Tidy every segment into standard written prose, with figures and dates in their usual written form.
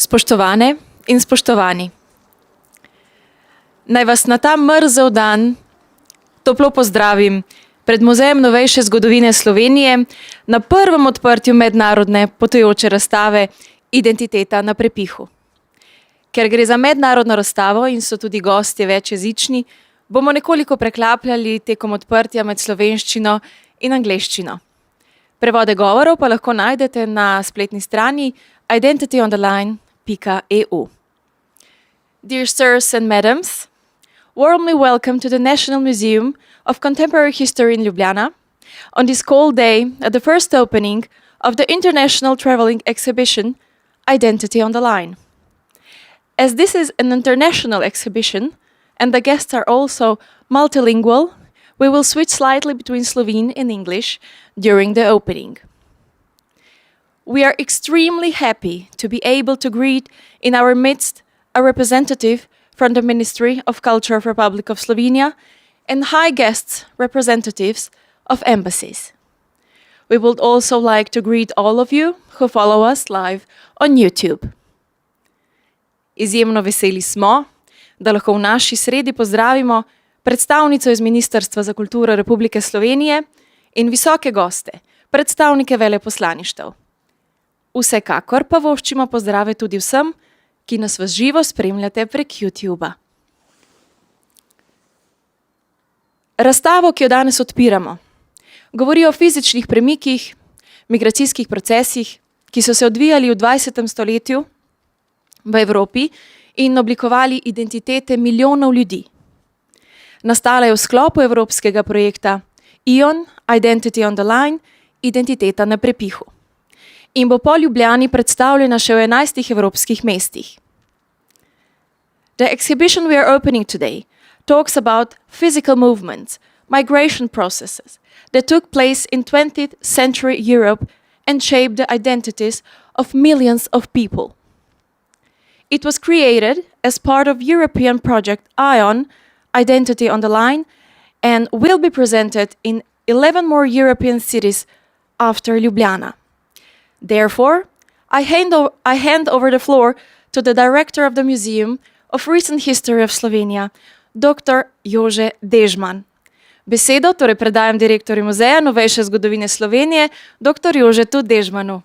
Spoštovane in spoštovani, naj vas na ta mrzel dan toplo pozdravim pred Muzejem novejše zgodovine Slovenije na prvem odprtju mednarodne potujoče razstave Identiteta na prepihu. Ker gre za mednarodno razstavo in so tudi gostje večjezični, bomo nekoliko preklapljali tekom odprtja med slovenščino in angleščino. Prevode govorov pa lahko najdete na spletni strani identityontheline.eu. Dear sirs and madams, warmly welcome to the National Museum of Contemporary History in Ljubljana on this cold day at the first opening of the international traveling exhibition Identity on the Line. As this is an international exhibition and the guests are also multilingual, we will switch slightly between Slovene and English during the opening. We are extremely happy to be able to greet in our midst a representative from the Ministry of Culture of Republic of Slovenia and high guests representatives of embassies. We would also like to greet all of you who follow us live on YouTube. Izjemno veseli smo, da lahko v naši sredi pozdravimo predstavnico iz Ministrstva za kulturo Republike Slovenije in visoke goste, predstavnike veleposlaništev. Vsekakor pa voščimo pozdrave tudi vsem, ki nas v živo spremljate prek YouTuba. Razstavo, ki jo danes odpiramo, govori o fizičnih premikih, migracijskih procesih, ki so se odvijali v dvajsetem stoletju v Evropi in oblikovali identitete milijonov ljudi. Nastala je v sklopu evropskega projekta Identity on the Line, Identiteta na prepihu. In bo po Ljubljani predstavljena še v 11 evropskih mestih. The exhibition we are opening today talks about physical movements, migration processes that took place in 20th century Europe and shaped the identities of millions of people. It was created as part of European project Identity on the Line, and will be presented in 11 more European cities after Ljubljana. Therefore, I hand over the floor to the director of the Museum of Recent History of Slovenia, Dr. Jože Dežman. Besedo torej predajam direktorju Muzeja novejše zgodovine Slovenije, dr. Jožetu Dežmanu.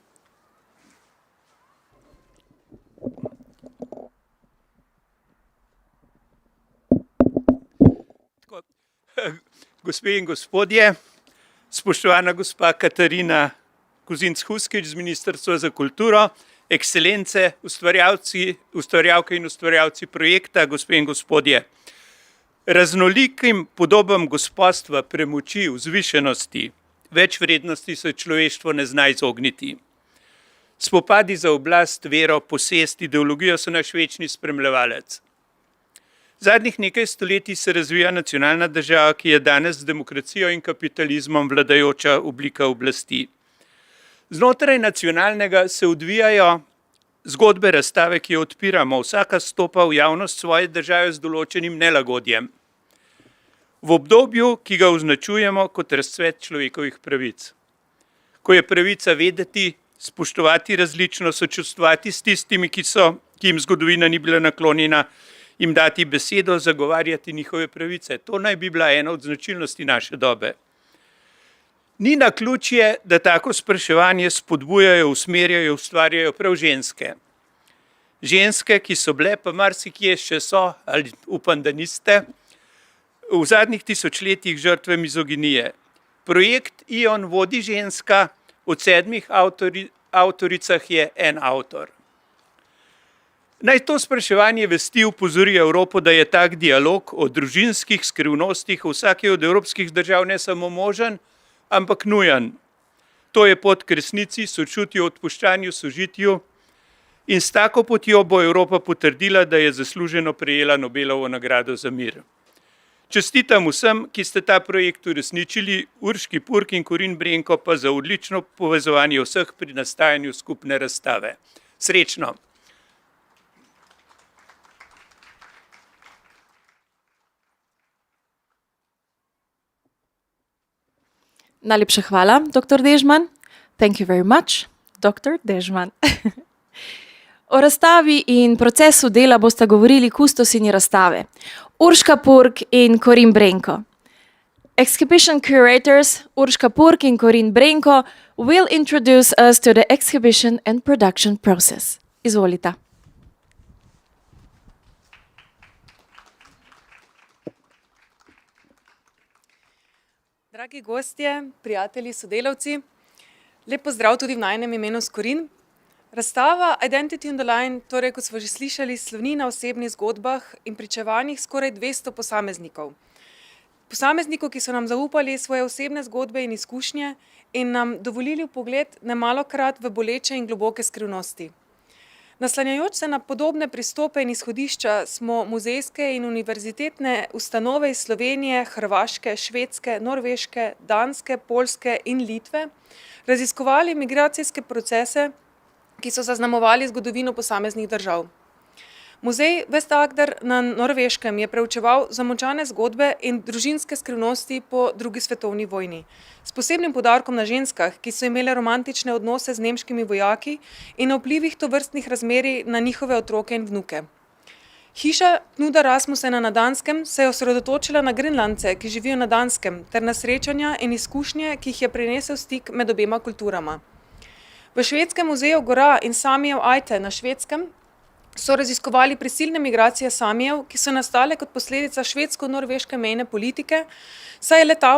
Gospe in gospodje, spoštovana gospa Katarina Kozinc-Huskič z Ministrstva za kulturo, ekscelence, ustvarjalke in ustvarjalci projekta, gospe in gospodje. Raznolikim podobam gospodstva, premoči, vzvišenosti, več vrednosti se človeštvo ne zna izogniti. Spopadi za oblast, vero, posest, ideologijo so naš večni spremljevalec. Zadnjih nekaj stoletij se razvija nacionalna država, ki je danes z demokracijo in kapitalizmom vladajoča oblika oblasti. Znotraj nacionalnega se odvijajo zgodbe razstave, ki jo odpiramo. Vsaka stopa v javnost svoje države z določenim nelagodjem. V obdobju, ki ga označujemo kot razcvet človekovih pravic. Ko je pravica vedeti, spoštovati različno, sočustvovati s tistimi, ki jim zgodovina ni bila naklonjena, jim dati besedo, zagovarjati njihove pravice. To naj bi bila ena od značilnosti naše dobe. Ni naključje, da tako spraševanje spodbujajo, usmerjajo, ustvarjajo prav ženske. Ženske, ki so bile, pa marsikje še so, ali upam, da niste, v zadnjih tisočletjih žrtve mizoginije. Projekt Ion vodi ženska, od 7 avtoricah je en avtor. Naj to spraševanje vesti upozori Evropo, da je tak dialog o družinskih skrivnostih v vsaki od evropskih držav ne samo možen, ampak nujen. To je pot k resnici, sočutju, odpuščanju, sožitju in s tako potjo bo Evropa potrdila, da je zasluženo prejela Nobelovo nagrado za mir. Čestitam vsem, ki ste ta projekt uresničili, Urški Purk in Korin Brenko pa za odlično povezovanje vseh pri nastajanju skupne razstave. Srečno! Najlepša hvala, dr. Dežman. Thank you very much, Dr. Dežman. O razstavi in procesu dela bosta govorili kustosinji razstave, Urška Purg in Korin Brenko. Exhibition curators Urška Purg in Korin Brenko will introduce us to the exhibition and production process. Izvolita. Dragi gostje, prijatelji, sodelavci, lep pozdrav tudi v najinem imenu s Korin. Razstava Identity on the Line, torej kot smo že slišali, sloni na osebnih zgodbah in pričevanjih skoraj 200 posameznikov. Posameznikov, ki so nam zaupali svoje osebne zgodbe in izkušnje in nam dovolili vpogled nemalokrat v boleče in globoke skrivnosti. Naslanjajoč se na podobne pristope in izhodišča smo muzejske in univerzitetne ustanove iz Slovenije, Hrvaške, Švedske, Norveške, Danske, Poljske in Litve raziskovali migracijske procese, ki so zaznamovali zgodovino posameznih držav. Muzej Vest-Agder na Norveškem je preučeval zamolčane zgodbe in družinske skrivnosti po drugi svetovni vojni, s posebnim poudarkom na ženskah, ki so imele romantične odnose z nemškimi vojaki in na vplivih tovrstnih razmerij na njihove otroke in vnuke. Hiša Knuda Rasmussena na Danskem se je osredotočila na Grenlandce, ki živijo na Danskem, ter na srečanja in izkušnje, ki jih je prinesel stik med obema kulturama. V švedskem muzeju Gora in Samijev Ajte na Švedskem so raziskovali prisilne migracije Samijev, ki so nastale kot posledica švedsko-norveške mejne politike, saj je le-ta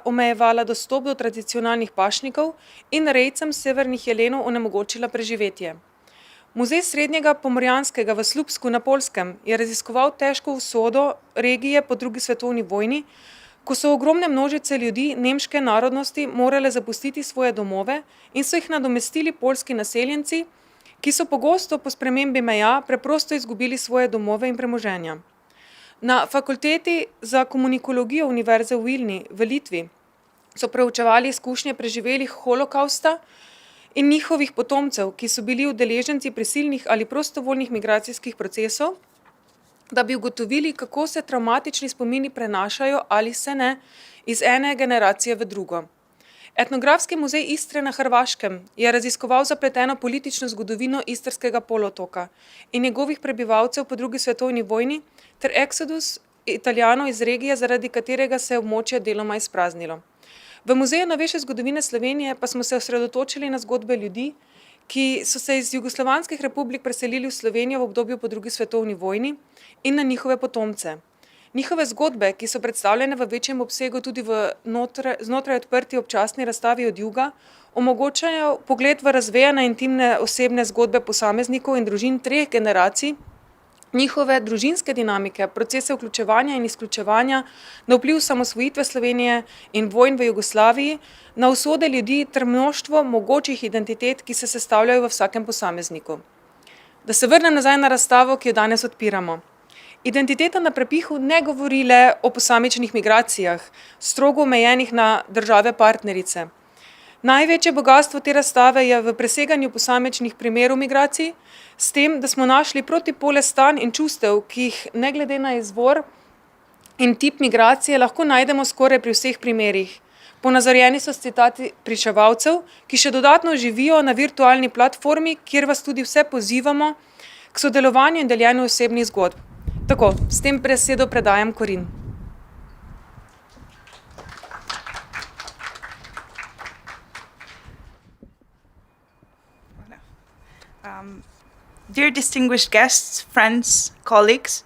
omejevala dostop do tradicionalnih pašnikov in rejcem severnih jelenov onemogočila preživetje. Muzej srednjega pomorjanskega v Slupsku na Poljskem je raziskoval težko usodo regije po drugi svetovni vojni, ko so ogromne množice ljudi nemške narodnosti morale zapustiti svoje domove in so jih nadomestili poljski naseljenci, ki so pogosto po spremembi meja preprosto izgubili svoje domove in premoženja. Na fakulteti za komunikologijo Univerze v Vilni v Litvi so preučevali izkušnje preživelih holokausta in njihovih potomcev, ki so bili udeleženci prisilnih ali prostovoljnih migracijskih procesov, da bi ugotovili, kako se travmatični spomini prenašajo ali se ne iz ene generacije v drugo. Etnografski muzej Istre na Hrvaškem je raziskoval zapleteno politično zgodovino Istrskega polotoka in njegovih prebivalcev po drugi svetovni vojni ter eksodus Italijanov iz regije, zaradi katerega se je območje deloma izpraznilo. V Muzeju novejše zgodovine Slovenije pa smo se osredotočili na zgodbe ljudi, ki so se iz jugoslovanskih republik preselili v Slovenijo v obdobju po drugi svetovni vojni in na njihove potomce. Njihove zgodbe, ki so predstavljene v večjem obsegu tudi znotraj odprti občasni razstavi Od juga, omogočajo pogled v razvejane intimne osebne zgodbe posameznikov in družin 3 generacij, njihove družinske dinamike, procese vključevanja in izključevanja, na vpliv samosvojitve Slovenije in vojn v Jugoslaviji, na usode ljudi ter mnoštvo mogočih identitet, ki se sestavljajo v vsakem posamezniku. Da se vrnem nazaj na razstavo, ki jo danes odpiramo. Identiteta na prepihu ne govori le o posamičnih migracijah, strogo omejenih na države partnerice. Največje bogatstvo te razstave je v preseganju posamičnih primerov migracij, s tem, da smo našli protipole stanj in čustev, ki jih ne glede na izvor in tip migracije lahko najdemo skoraj pri vseh primerih. Ponazorjeni so s citati pričevalcev, ki še dodatno živijo na virtualni platformi, kjer vas tudi vse pozivamo k sodelovanju in deljenju osebnih zgodb. Tako, s tem besedo predajam Korin. Dear distinguished guests, friends, colleagues,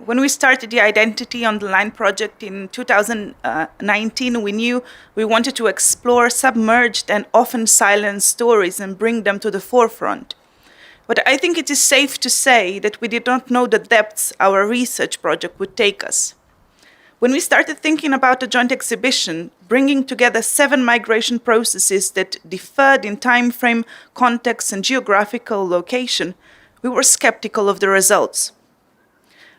when we started the Identity on the Line project in 2019, we knew we wanted to explore submerged and often silent stories and bring them to the forefront. But I think it is safe to say that we did not know the depths our research project would take us. When we started thinking about a joint exhibition, bringing together 7 migration processes that differed in time frame, context, and geographical location, we were skeptical of the results.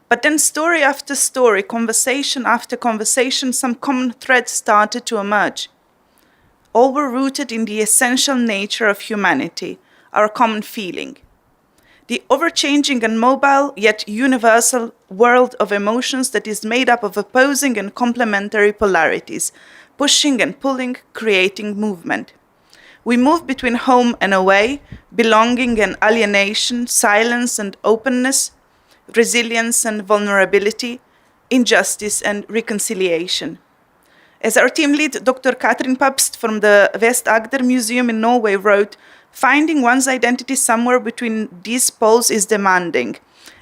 But then story after story, conversation after conversation, some common threads started to emerge. All were rooted in the essential nature of humanity, our common feeling. The overchanging and mobile, yet universal world of emotions that is made up of opposing and complementary polarities, pushing and pulling, creating movement. We move between home and away, belonging and alienation, silence and openness, resilience and vulnerability, injustice and reconciliation. As our team lead, Dr. Katrin Pabst from the Vest-Agder Museum in Norway wrote, finding one's identity somewhere between these poles is demanding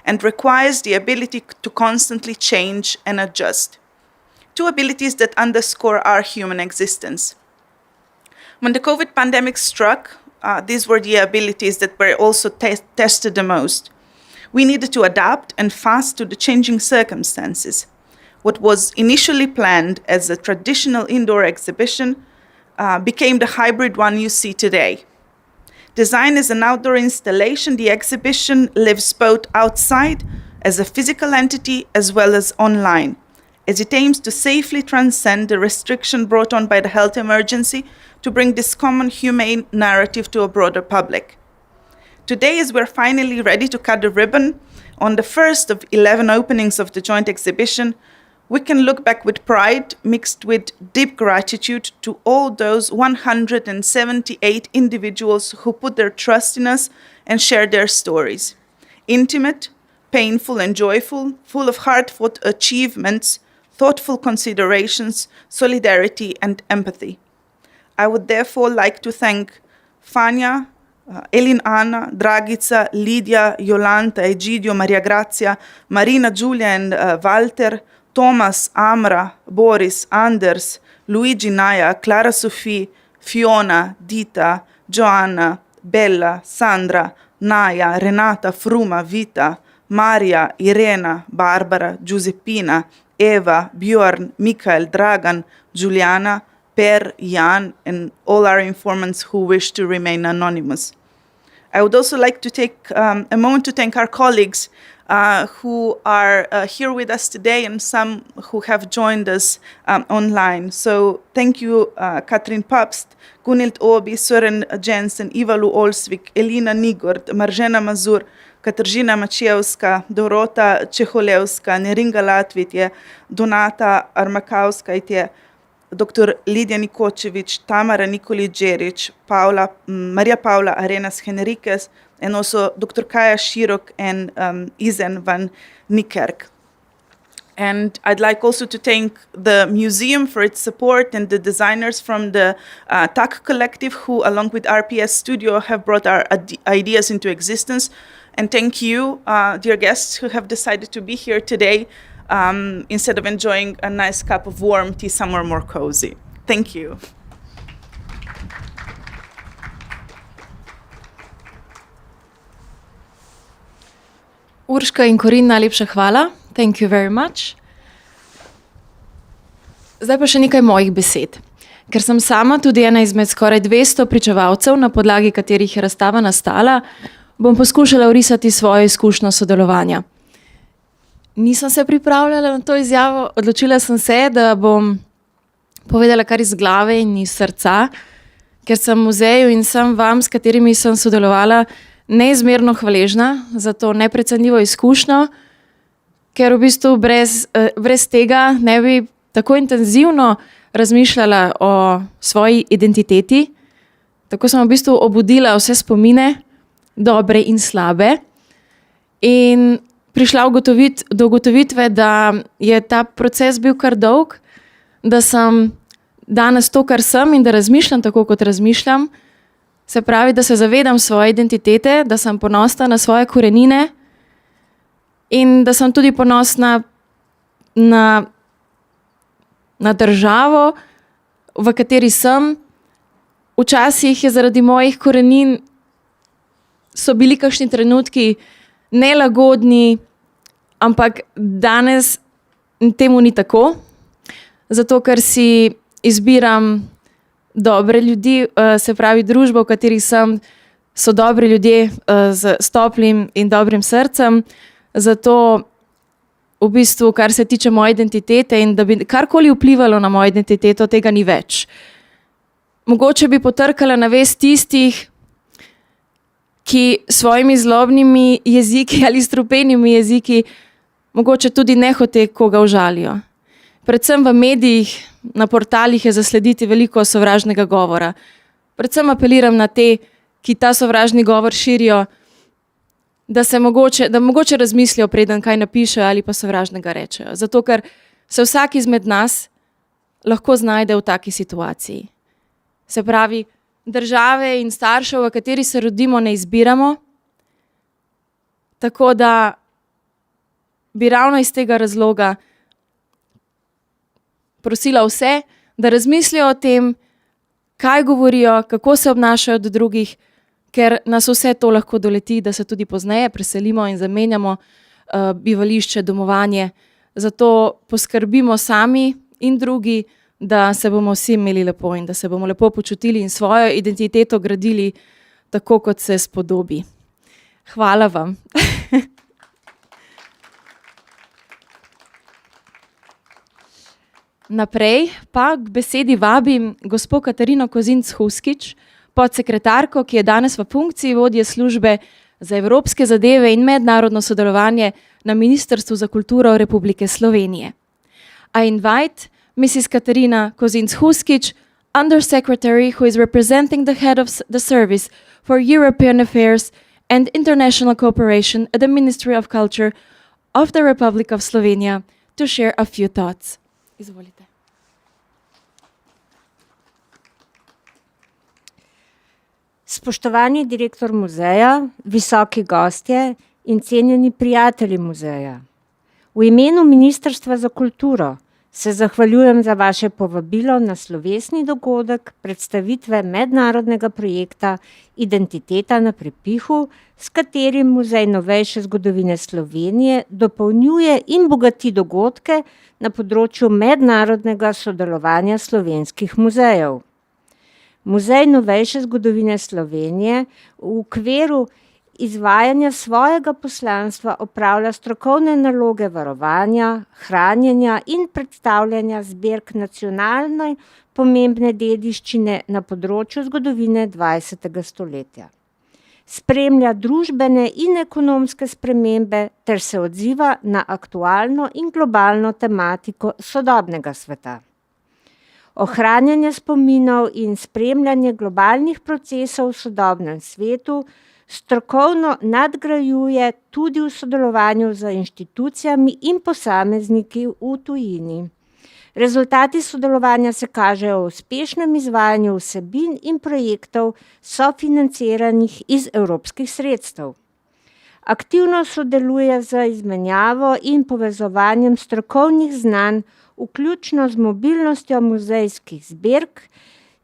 and requires the ability to constantly change and adjust. Two abilities that underscore our human existence. When the COVID pandemic struck, these were the abilities that were also tested the most. We needed to adapt and fast to the changing circumstances. What was initially planned as a traditional indoor exhibition became the hybrid one you see today. Designed as an outdoor installation, the exhibition lives both outside as a physical entity as well as online, as it aims to safely transcend the restriction brought on by the health emergency to bring this common humane narrative to a broader public. Today, as we're finally ready to cut the ribbon on the first of 11 openings of the joint exhibition, we can look back with pride mixed with deep gratitude to all those 178 individuals who put their trust in us and shared their stories. Intimate, painful and joyful, full of hard-fought achievements, thoughtful considerations, solidarity and empathy. I would therefore like to thank Fania, Elin Anna, Dragica, Lidia, Jolanta, Egidio, Maria Grazia, Marina, Giulia and Walter, Thomas, Amra, Boris, Anders, Luigi, Naya, Clara Sophie, Fiona, Dita, Joanna, Bella, Sandra, Naya, Renata, Fruma, Vita, Maria, Irena, Barbara, Giuseppina, Eva, Bjorn, Mikael, Dragan, Juliana, Per, Jan, and all our informants who wish to remain anonymous. I would also like to take a moment to thank our colleagues who are here with us today and some who have joined us online. So thank you, Katrin Pabst, Gunhild Obi, Søren Jensen, Ivalu Olsvik, Elina Nigord, Maržena Mazur, Katarzyna Maciejewska, Dorota Čeholevska, Neringa Latvitje, Donata Armakauskajtje, Dr. Lidija Nikočević, Tamara Nikolić-Đerić, Maria Paula Arenas Henriquez, and also Dr. Kaja Širok and Izen van Niekerk. And I'd like also to thank the museum for its support and the designers from the TAC Collective who, along with RPS Studio, have brought our ideas into existence. And thank you, dear guests, who have decided to be here today instead of enjoying a nice cup of warm tea somewhere more cozy. Thank you. Urška in Korin, najlepša hvala. Thank you very much. Zdaj pa še nekaj mojih besed. Ker sem sama tudi ena izmed skoraj 200 pričevalcev, na podlagi katerih je razstava nastala, bom poskušala orisati svojo izkušnjo sodelovanja. Nisem se pripravljala na to izjavo, odločila sem se, da bom povedala kar iz glave in iz srca, ker sem muzeju in sem vam, s katerimi sem sodelovala, neizmerno hvaležna za to neprecenljivo izkušnjo, ker v bistvu brez tega ne bi tako intenzivno razmišljala o svoji identiteti. Tako sem v bistvu obudila vse spomine, dobre in slabe, in prišla do ugotovitve, da je ta proces bil kar dolg, da sem danes to, kar sem in da razmišljam tako, kot razmišljam. Se pravi, da se zavedam svoje identitete, da sem ponosna na svoje korenine in da sem tudi ponosna na državo, v kateri sem. Včasih je zaradi mojih korenin so bili kakšni trenutki nelagodni, ampak danes temu ni tako, zato ker si izbiram dobre ljudi, se pravi družbo, v kateri sem, so dobri ljudje s toplim in dobrim srcem, zato v bistvu, kar se tiče moje identitete in da bi karkoli vplivalo na mojo identiteto, tega ni več. Mogoče bi potrkala na vest tistih, ki svojimi zlobnimi jeziki ali strupenimi jeziki mogoče tudi nehote koga užalijo. Predvsem v medijih, na portalih je zaslediti veliko sovražnega govora. predvsem apeliram na te, ki ta sovražni govor širijo, da mogoče razmislijo, preden kaj napišejo ali pa sovražnega rečejo. Zato, ker se vsak izmed nas lahko znajde v taki situaciji. Se pravi, države in staršev, v kateri se rodimo, ne izbiramo, tako da bi ravno iz tega razloga prosila vse, da razmislijo o tem, kaj govorijo, kako se obnašajo do drugih, ker nas vse to lahko doleti, da se tudi pozneje preselimo in zamenjamo bivališče, domovanje. Zato poskrbimo sami in drugi, da se bomo vsi imeli lepo in da se bomo lepo počutili in svojo identiteto gradili tako, kot se spodobi. Hvala vam. Naprej pa k besedi vabim gospo Katarino Kozinc-Huskič, podsekretarko, ki je danes v funkciji vodje službe za evropske zadeve in mednarodno sodelovanje na Ministrstvu za kulturo Republike Slovenije. I invite Mrs. Katarina Kozinc-Huskič, Undersecretary who is representing the head of the Service for European Affairs and International Cooperation at the Ministry of Culture of the Republic of Slovenia, to share a few thoughts. Izvolite. Spoštovani direktor muzeja, visoki gostje in cenjeni prijatelji muzeja. V imenu Ministrstva za kulturo se zahvaljujem za vaše povabilo na slovesni dogodek predstavitve mednarodnega projekta Identiteta na prepihu, s katerim Muzej novejše zgodovine Slovenije dopolnjuje in bogati dogodke na področju mednarodnega sodelovanja slovenskih muzejev. Muzej novejše zgodovine Slovenije v okviru izvajanja svojega poslanstva opravlja strokovne naloge varovanja, hranjenja in predstavljanja zbirk nacionalne pomembne dediščine na področju zgodovine 20. stoletja. Spremlja družbene in ekonomske spremembe ter se odziva na aktualno in globalno tematiko sodobnega sveta. Ohranjanje spominov in spremljanje globalnih procesov v sodobnem svetu strokovno nadgrajuje tudi v sodelovanju z inštitucijami in posamezniki v tujini. Rezultati sodelovanja se kažejo v uspešnem izvajanju vsebin in projektov sofinanciranih iz evropskih sredstev. Aktivno sodeluje z izmenjavo in povezovanjem strokovnih znanj, vključno z mobilnostjo muzejskih zbirk,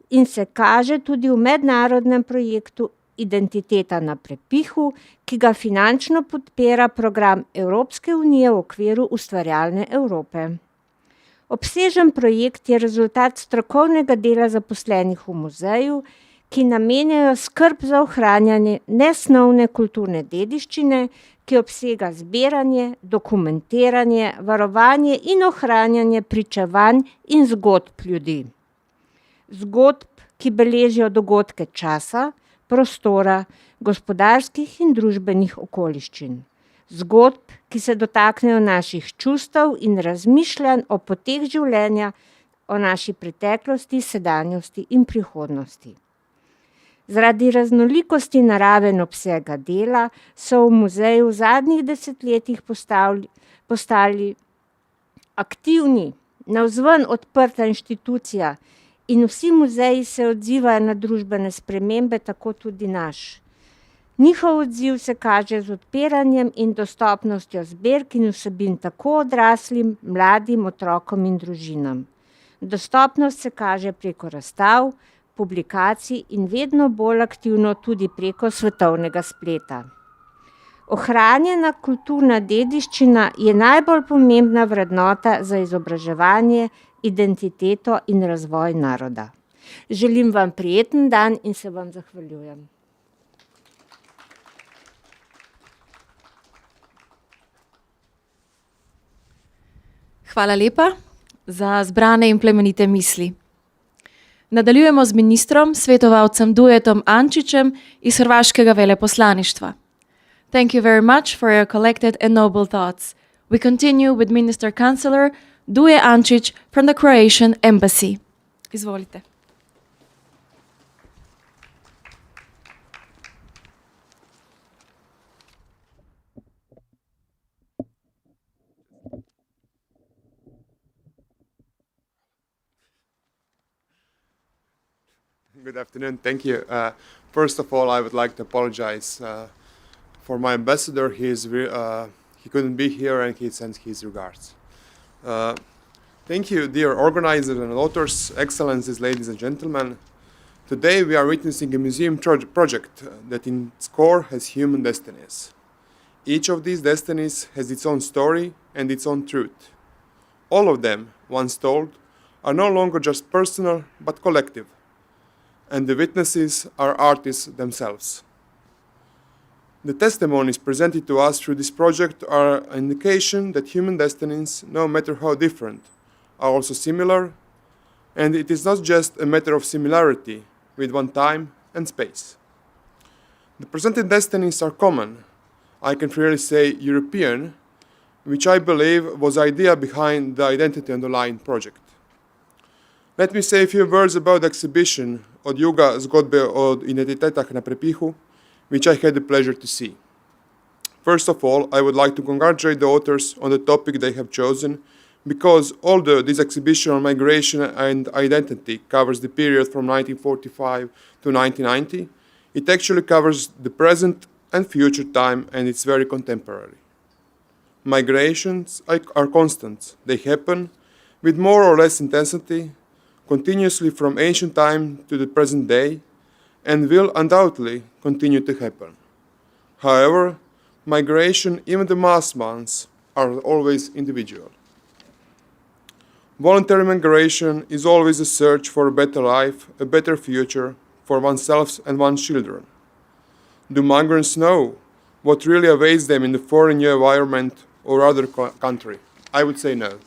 in se kaže tudi v mednarodnem projektu Identiteta na prepihu, ki ga finančno podpira program Evropske unije v okviru Ustvarjalne Evrope. Obsežen projekt je rezultat strokovnega dela zaposlenih v muzeju, ki namenjajo skrb za ohranjanje nesnovne kulturne dediščine, ki obsega zbiranje, dokumentiranje, varovanje in ohranjanje pričevanj in zgodb ljudi. Zgodb, ki beležijo dogodke časa, prostora, gospodarskih in družbenih okoliščin. Zgodb, ki se dotaknejo naših čustev in razmišljanj o poteh življenja, o naši preteklosti, sedanjosti in prihodnosti. Zaradi raznolikosti narave in obsega dela so v muzeju v zadnjih desetletjih postali aktivni, navzven odprta inštitucija, in vsi muzeji se odzivajo na družbene spremembe, tako tudi naš. Njihov odziv se kaže z odpiranjem in dostopnostjo zbirk in vsebin tako odraslim, mladim, otrokom in družinam. Dostopnost se kaže preko razstav, publikacij in vedno bolj aktivno tudi preko svetovnega spleta. Ohranjena kulturna dediščina je najbolj pomembna vrednota za izobraževanje, identiteto in razvoj naroda. Želim vam prijeten dan in se vam zahvaljujem. Hvala lepa za zbrane in plemenite misli. Nadaljujemo z ministrom, svetovalcem Dujetom Ančičem iz hrvaškega veleposlaništva. Thank you very much for your collected and noble thoughts. We continue with Minister Chancellor Duje Ančić from the Croatian Embassy. Izvolite. Good afternoon. Thank you. First of all, I would like to apologize for my ambassador. He couldn't be here, and he sends his regards. Thank you, dear organizers and authors, excellencies, ladies and gentlemen. Today we are witnessing a museum project that in its core has human destinies. Each of these destinies has its own story and its own truth. All of them, once told, are no longer just personal but collective, and the witnesses are artists themselves. The testimonies presented to us through this project are an indication that human destinies, no matter how different, are also similar, and it is not just a matter of similarity with one time and space. The presented destinies are common, I can freely say European, which I believe was the idea behind the Identity Online project. Let me say a few words about the exhibition Od juga zgodbe o identitetah na prepihu, which I had the pleasure to see. First of all, I would like to congratulate the authors on the topic they have chosen, because although this exhibition on migration and identity covers the period from 1945 to 1990, it actually covers the present and future time, and it's very contemporary. Migrations are constant. They happen with more or less intensity, continuously from ancient time to the present day, and will undoubtedly continue to happen. However, migration, even the mass ones, are always individual. Voluntary migration is always a search for a better life, a better future for oneself and one's children. Do migrants know what really awaits them in the foreign new environment or other country? I would say no.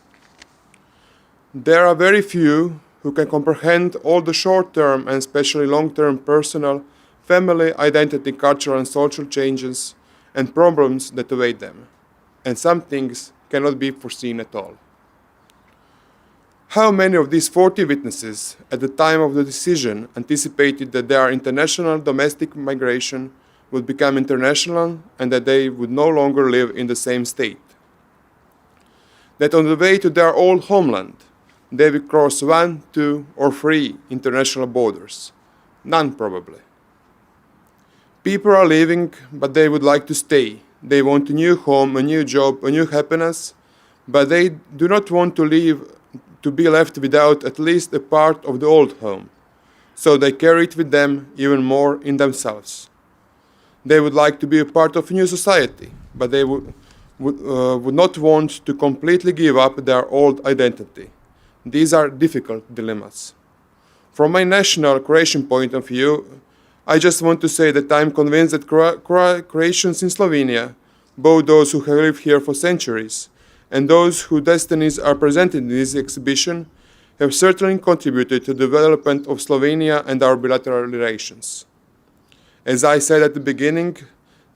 There are very few who can comprehend all the short-term and especially long-term personal, family, identity, cultural and social changes and problems that await them. And some things cannot be foreseen at all. How many of these 40 witnesses at the time of the decision anticipated that their international domestic migration would become international and that they would no longer live in the same state? That on the way to their old homeland, they will cross 1, 2, or 3 international borders? None, probably. People are leaving, but they would like to stay. They want a new home, a new job, a new happiness, but they do not want to be left without at least a part of the old home. So they carry it with them even more in themselves. They would like to be a part of a new society, but they would not want to completely give up their old identity. These are difficult dilemmas. From my national Croatian point of view, I just want to say that I am convinced that Croatians in Slovenia, both those who have lived here for centuries and those whose destinies are presented in this exhibition, have certainly contributed to the development of Slovenia and our bilateral relations. As I said at the beginning,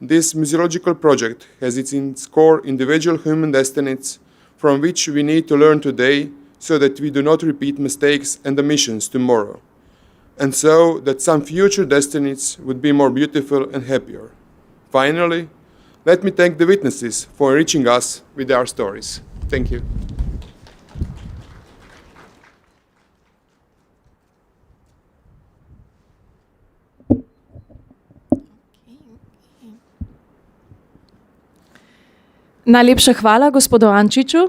this museological project has its core individual human destinies from which we need to learn today so that we do not repeat mistakes and omissions tomorrow, and so that some future destinies would be more beautiful and happier. Finally, let me thank the witnesses for enriching us with their stories. Thank you. Najlepša hvala gospodu Ančiču.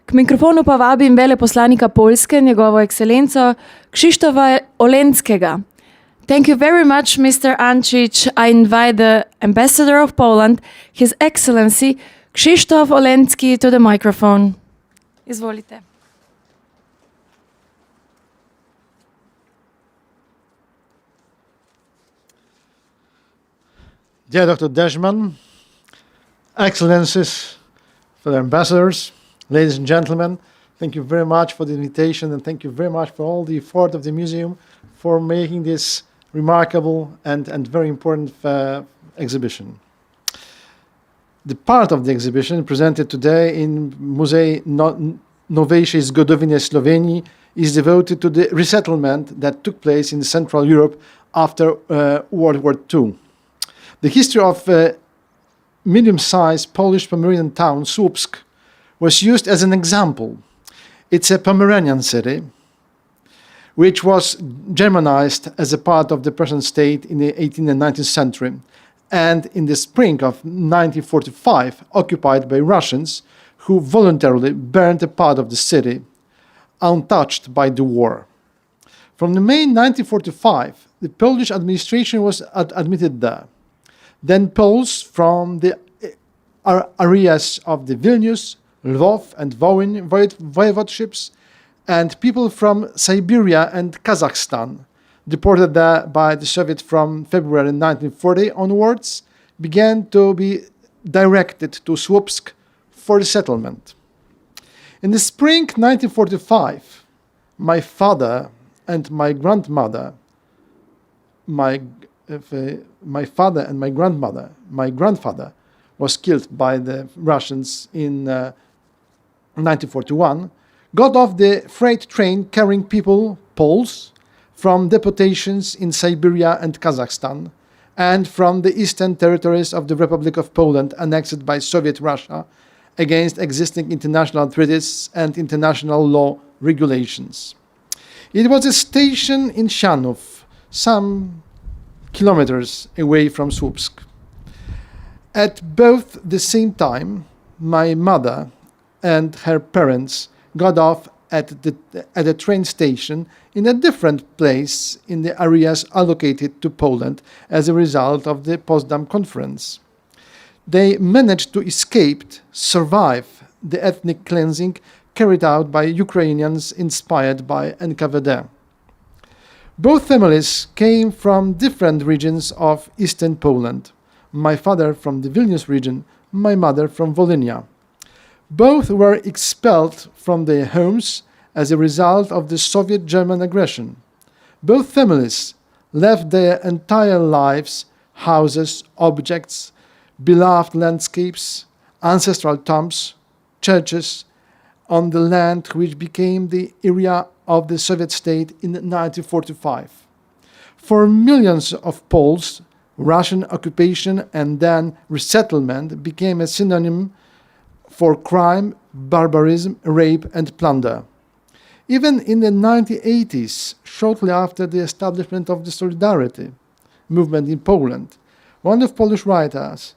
K mikrofonu pa vabim veleposlanika Poljske, njegovo ekscelenco Krzysztofa Olenskega. Thank you very much, Mr. Ančič. I invite the ambassador of Poland, His Excellency Krzysztof Olenski, to the microphone. Izvolite. Dear Dr. Deshman, Excellencies, fellow ambassadors, ladies and gentlemen, thank you very much for the invitation and thank you very much for all the effort of the museum for making this remarkable and very important exhibition. The part of the exhibition presented today in Muzej novejše zgodovine Slovenije is devoted to the resettlement that took place in Central Europe after World War II. The history of medium-sized Polish Pomeranian town, Słupsk, was used as an example. It's a Pomeranian city which was Germanized as a part of the Prussian state in the 18th and 19th century, and in the spring of 1945 occupied by Russians who voluntarily burned a part of the city, untouched by the war. From the May 1945, the Polish administration was admitted there. Then Poles from the areas of the Vilnius, Lvov and Volyn voivodeships, and people from Siberia and Kazakhstan, deported there by the Soviet from February 1940 onwards, began to be directed to Słupsk for settlement. In the spring 1945, my father and my grandmother, my grandfather was killed by the Russians in 1941, got off the freight train carrying people, Poles, from deportations in Siberia and Kazakhstan, and from the eastern territories of the Republic of Poland annexed by Soviet Russia against existing international treaties and international law regulations. It was a station in Sianów, some kilometers away from Słupsk. At both the same time, my mother and her parents got off at a train station in a different place in the areas allocated to Poland as a result of the Potsdam Conference. They managed to survive the ethnic cleansing carried out by Ukrainians inspired by NKVD. Both families came from different regions of eastern Poland. My father from the Vilnius region, my mother from Volhynia. Both were expelled from their homes as a result of the Soviet-German aggression. Both families left their entire lives, houses, objects, beloved landscapes, ancestral tombs, churches, on the land which became the area of the Soviet state in 1945. For millions of Poles, Russian occupation and then resettlement became a synonym for crime, barbarism, rape, and plunder. Even in the 1980s, shortly after the establishment of the Solidarity movement in Poland, one of Polish writers,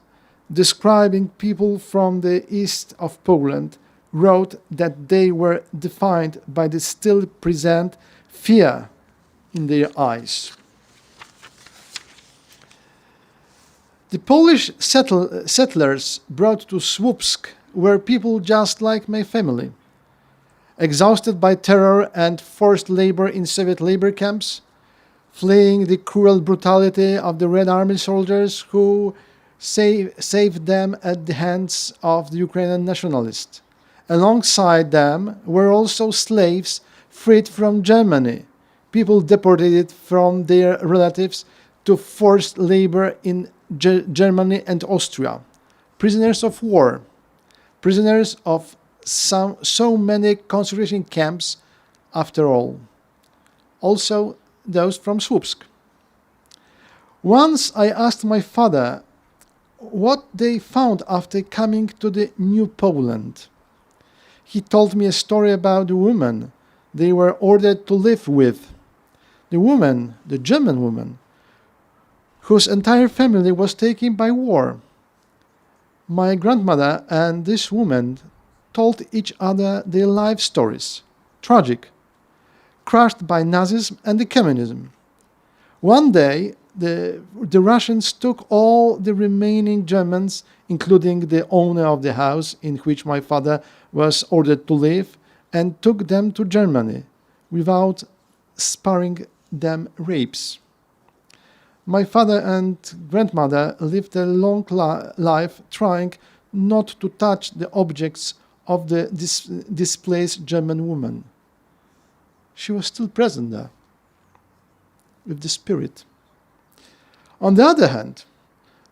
describing people from the east of Poland, wrote that they were defined by the still present fear in their eyes. The Polish settlers brought to Słupsk were people just like my family, exhausted by terror and forced labor in Soviet labor camps, fleeing the cruel brutality of the Red Army soldiers who saved them at the hands of the Ukrainian nationalists. Alongside them were also slaves freed from Germany, people deported from their relatives to forced labor in Germany and Austria, prisoners of war, prisoners of so many concentration camps after all. Also those from Słupsk. Once I asked my father what they found after coming to the new Poland. He told me a story about the woman they were ordered to live with. The woman, the German woman, whose entire family was taken by war. My grandmother and this woman told each other their life stories, tragic, crushed by Nazism and the communism. One day, the Russians took all the remaining Germans, including the owner of the house in which my father was ordered to live, and took them to Germany without sparing them rapes. My father and grandmother lived a long life trying not to touch the objects of the displaced German woman. She was still present there with the spirit. On the other hand,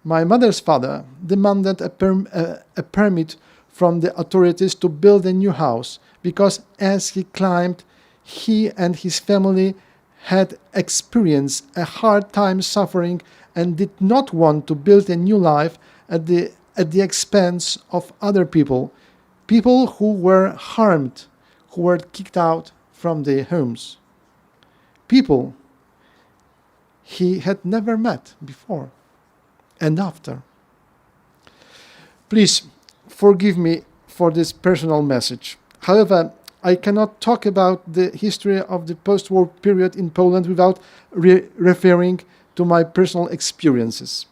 my mother's father demanded a permit from the authorities to build a new house because, as he claimed, he and his family had experienced a hard time suffering and did not want to build a new life at the expense of other people who were harmed, who were kicked out from their homes. people he had never met before and after. Please forgive me for this personal message. However, I cannot talk about the history of the post-war period in Poland without referring to my personal experiences.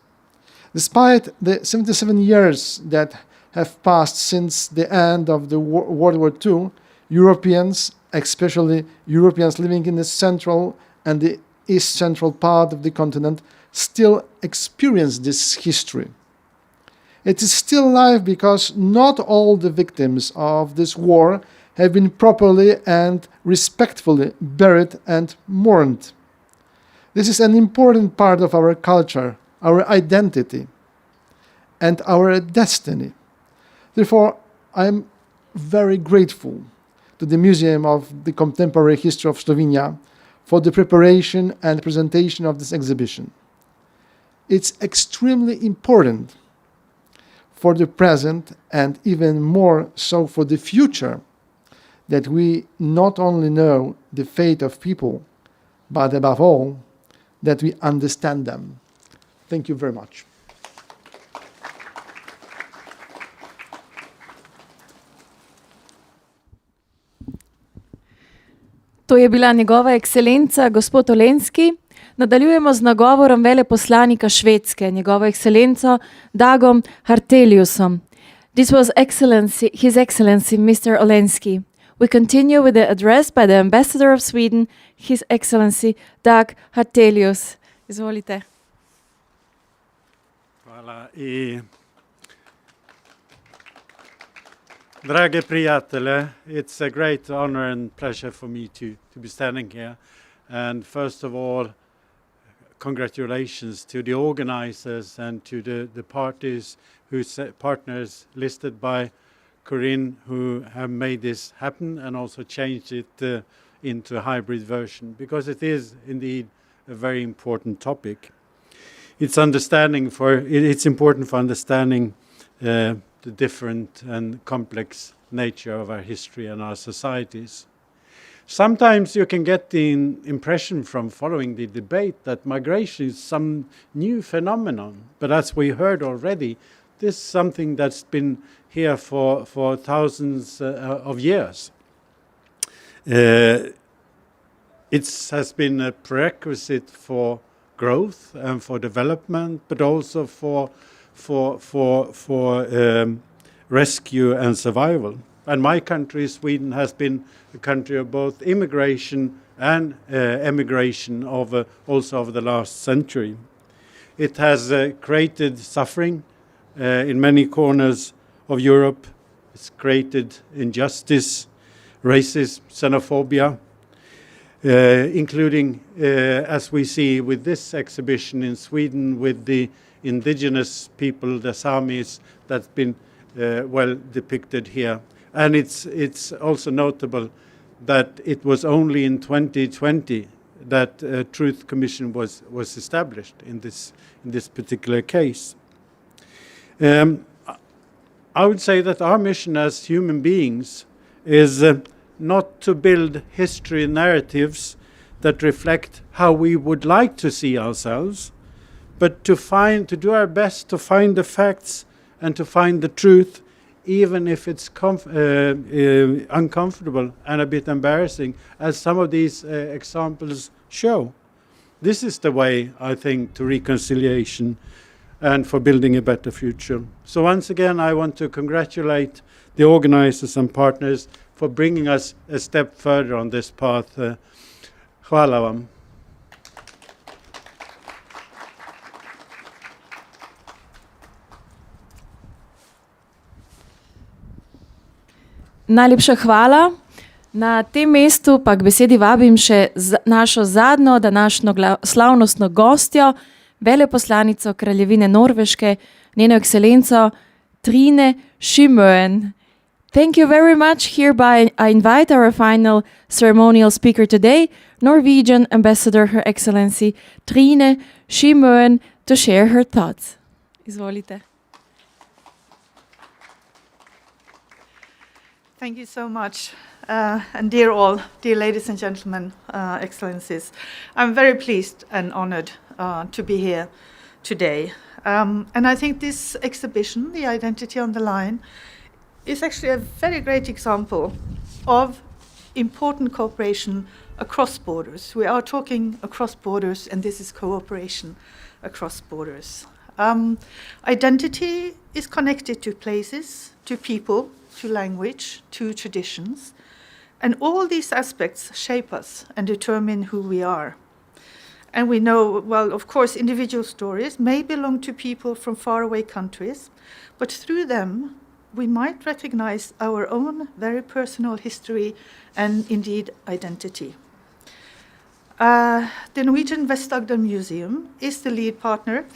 Despite the 77 years that have passed since the end of the World War II, Europeans, especially Europeans living in the central and the east central part of the continent, still experience this history. It is still alive because not all the victims of this war have been properly and respectfully buried and mourned. This is an important part of our culture, our identity, and our destiny. Therefore, I am very grateful to the Museum of the Contemporary History of Slovenia for the preparation and presentation of this exhibition. It's extremely important for the present and even more so for the future that we not only know the fate of people, but above all, that we understand them. Thank you very much. To je bila njegova ekscelenca, gospod Olenski. Nadaljujemo z nagovorom veleposlanika Švedske, njegovo ekscelenco Dagom Harteliusom. This was His Excellency, Mr. Olenski. We continue with the address by the Ambassador of Sweden, His Excellency Dag Hartelius. Izvolite. Hvala. Drage prijatelje, it's a great honor and pleasure for me to be standing here. And first of all, congratulations to the organizers and to the parties partners listed by Corinne who have made this happen and also changed it into a hybrid version, because it is indeed a very important topic. It's important for understanding the different and complex nature of our history and our societies. Sometimes you can get the impression from following the debate that migration is some new phenomenon, but as we heard already, this is something that's been here for thousands of years. It has been a prerequisite for growth and for development, but also for rescue and survival. And my country, Sweden, has been a country of both immigration and emigration also over the last century. It has created suffering in many corners of Europe. It's created injustice, racism, xenophobia, including, as we see with this exhibition in Sweden, with the indigenous people, the Samis, that's been well depicted here. And it's also notable that it was only in 2020 that a Truth Commission was established in this particular case. I would say that our mission as human beings is not to build history narratives that reflect how we would like to see ourselves, but to do our best to find the facts and to find the truth, even if it's uncomfortable and a bit embarrassing, as some of these examples show. This is the way, I think, to reconciliation and for building a better future. So once again, I want to congratulate the organizers and partners for bringing us a step further on this path. Hvala vam. Najlepša hvala. Na tem mestu pa k besedi vabim še našo zadnjo današnjo slavnostno gostjo, veleposlanico Kraljevine Norveške, njeno ekscelenco Trine Schimøen. Thank you very much. Hereby I invite our final ceremonial speaker today, Norwegian Ambassador Her Excellency Trine Schimøen, to share her thoughts. Izvolite. Thank you so much. and dear all, dear ladies and gentlemen, excellencies, I'm very pleased and honored to be here today. And I think this exhibition, The Identity on the Line, is actually a very great example of important cooperation across borders. We are talking across borders, and this is cooperation across borders. Identity is connected to places, to people, to language, to traditions, and all these aspects shape us and determine who we are. And we know, well, of course, individual stories may belong to people from faraway countries, but through them, we might recognize our own very personal history and indeed identity. The Norwegian Vest-Agder Museum is the lead partner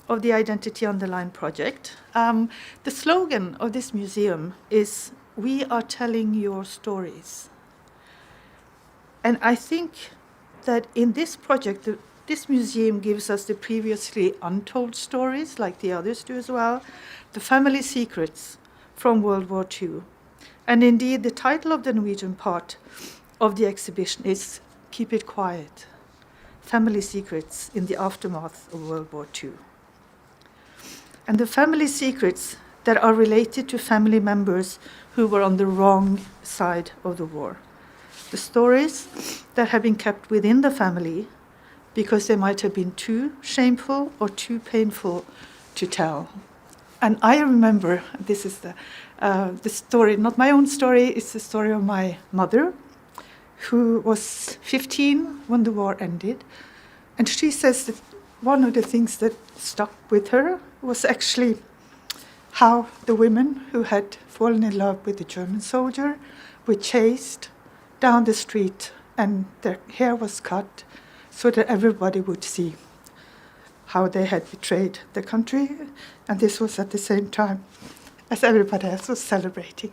of the Identity on the Line project. The slogan of this museum is, "We are telling your stories." And I think that in this project, this museum gives us the previously untold stories, like the others do as well, the family secrets from World War II. And indeed, the title of the Norwegian part of the exhibition is Keep It Quiet, Family Secrets in the Aftermath of World War II. And the family secrets that are related to family members who were on the wrong side of the war. The stories that have been kept within the family because they might have been too shameful or too painful to tell. And I remember, this is the story, not my own story, it's the story of my mother, who was 15 when the war ended. And she says that one of the things that stuck with her was actually how the women who had fallen in love with the German soldier were chased down the street and their hair was cut so that everybody would see how they had betrayed the country. And this was at the same time as everybody else was celebrating.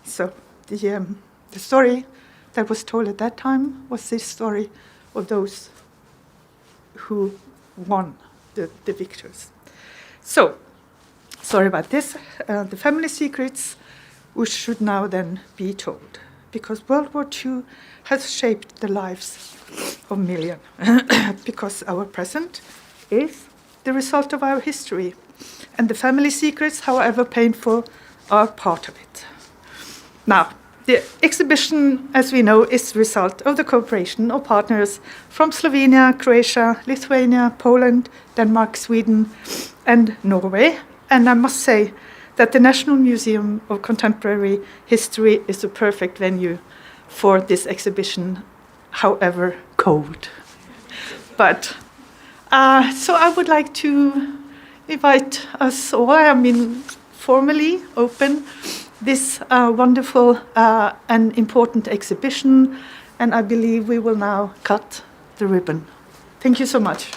So the story that was told at that time was this story of those who won, the victors. So, sorry about this. The family secrets which should now then be told, because World War II has shaped the lives of millions, because our present is the result of our history, and the family secrets, however painful, are part of it. Now, the exhibition, as we know, is the result of the cooperation of partners from Slovenia, Croatia, Lithuania, Poland, Denmark, Sweden, and Norway. And I must say that the National Museum of Contemporary History is the perfect venue for this exhibition, however cold. But so I would like to invite us all, formally open this wonderful and important exhibition, and I believe we will now cut the ribbon. Thank you so much.